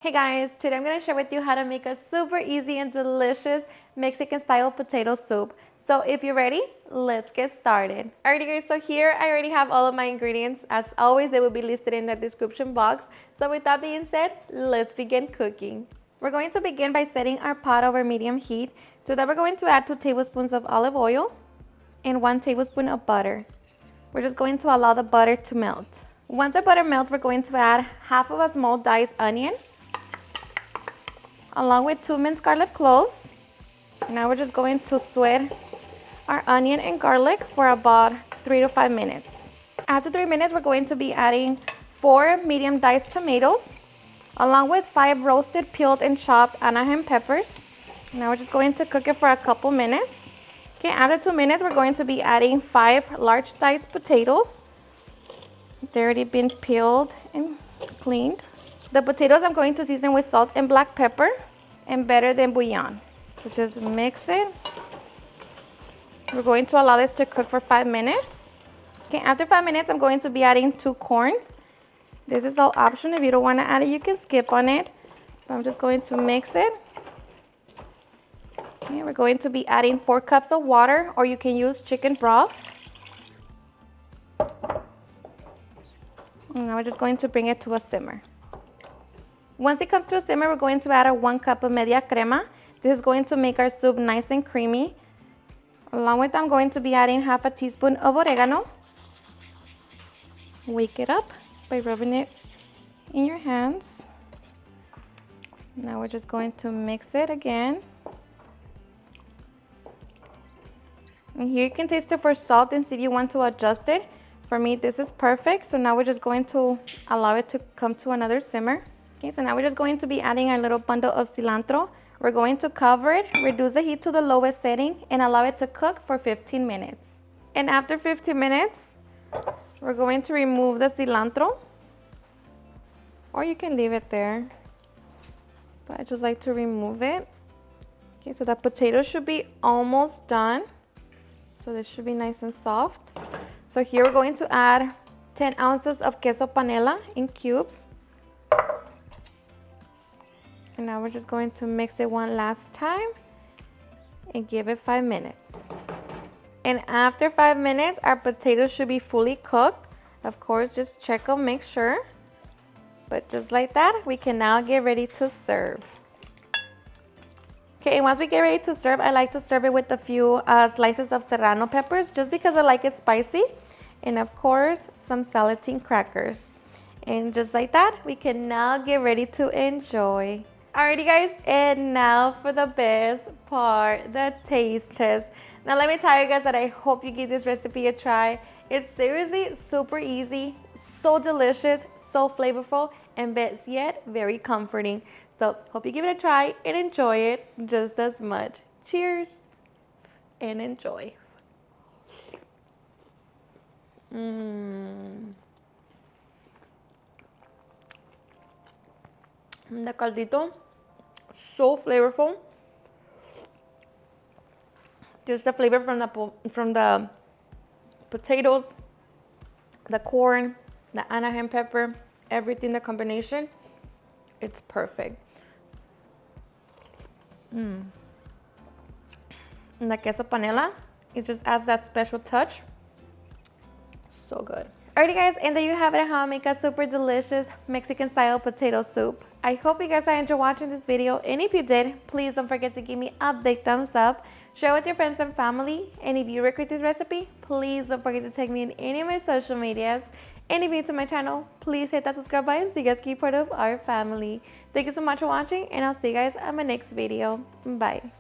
Hey guys, today I'm going to share with you how to make a super easy and delicious Mexican style potato soup. So if you're ready, let's get started. Alrighty guys, so here I already have all of my ingredients. As always, they will be listed in the description box. So with that being said, let's begin cooking. We're going to begin by setting our pot over medium heat. To that we're going to add 2 tablespoons of olive oil and 1 tablespoon of butter. We're just going to allow the butter to melt. Once the butter melts, we're going to add half of a small diced onion, along with 2 minced garlic cloves. Now we're just going to sweat our onion and garlic for about 3 to 5 minutes. After 3 minutes, we're going to be adding 4 medium diced tomatoes, along with 5 roasted, peeled, and chopped Anaheim peppers. Now we're just going to cook it for a couple minutes. Okay, after 2 minutes, we're going to be adding 5 large diced potatoes. They've already been peeled and cleaned. The potatoes I'm going to season with salt and black pepper and better than bouillon. So just mix it. We're going to allow this to cook for 5 minutes. Okay, after 5 minutes, I'm going to be adding 2 corns. This is all optional. If you don't want to add it, you can skip on it. But I'm just going to mix it. Okay, we're going to be adding 4 cups of water, or you can use chicken broth. And now we're just going to bring it to a simmer. Once it comes to a simmer, we're going to add a 1 cup of media crema. This is going to make our soup nice and creamy. Along with that, I'm going to be adding half a teaspoon of oregano. Wake it up by rubbing it in your hands. Now we're just going to mix it again. And here you can taste it for salt and see if you want to adjust it. For me, this is perfect. So now we're just going to allow it to come to another simmer. Okay, so now we're just going to be adding our little bundle of cilantro. We're going to cover it, reduce the heat to the lowest setting, and allow it to cook for 15 minutes. And after 15 minutes, we're going to remove the cilantro, or you can leave it there, but I just like to remove it. Okay, so the potato should be almost done. So this should be nice and soft. So here we're going to add 10 ounces of queso panela in cubes. And now we're just going to mix it one last time and give it 5 minutes. And after 5 minutes, our potatoes should be fully cooked. Of course, just check them, make sure. But just like that, we can now get ready to serve. Okay, and once we get ready to serve, I like to serve it with a few slices of serrano peppers, just because I like it spicy. And of course, some saltine crackers. And just like that, we can now get ready to enjoy. Alrighty guys, and now for the best part, the taste test. Now let me tell you guys that I hope you give this recipe a try. It's seriously super easy, so delicious, so flavorful, and best yet, very comforting. So hope you give it a try and enjoy it just as much. Cheers and enjoy. The caldito, so flavorful. Just the flavor from the potatoes, the corn, the Anaheim pepper, everything, the combination, it's perfect. And the queso panela, it just adds that special touch. So good. Alrighty guys, and there you have it, how I make a super delicious Mexican style potato soup. I hope you guys enjoyed watching this video, and if you did, please don't forget to give me a big thumbs up, share with your friends and family, and if you recreate this recipe, please don't forget to tag me in any of my social medias. And if you're new to my channel, please hit that subscribe button so you guys can be part of our family. Thank you so much for watching, and I'll see you guys on my next video. Bye.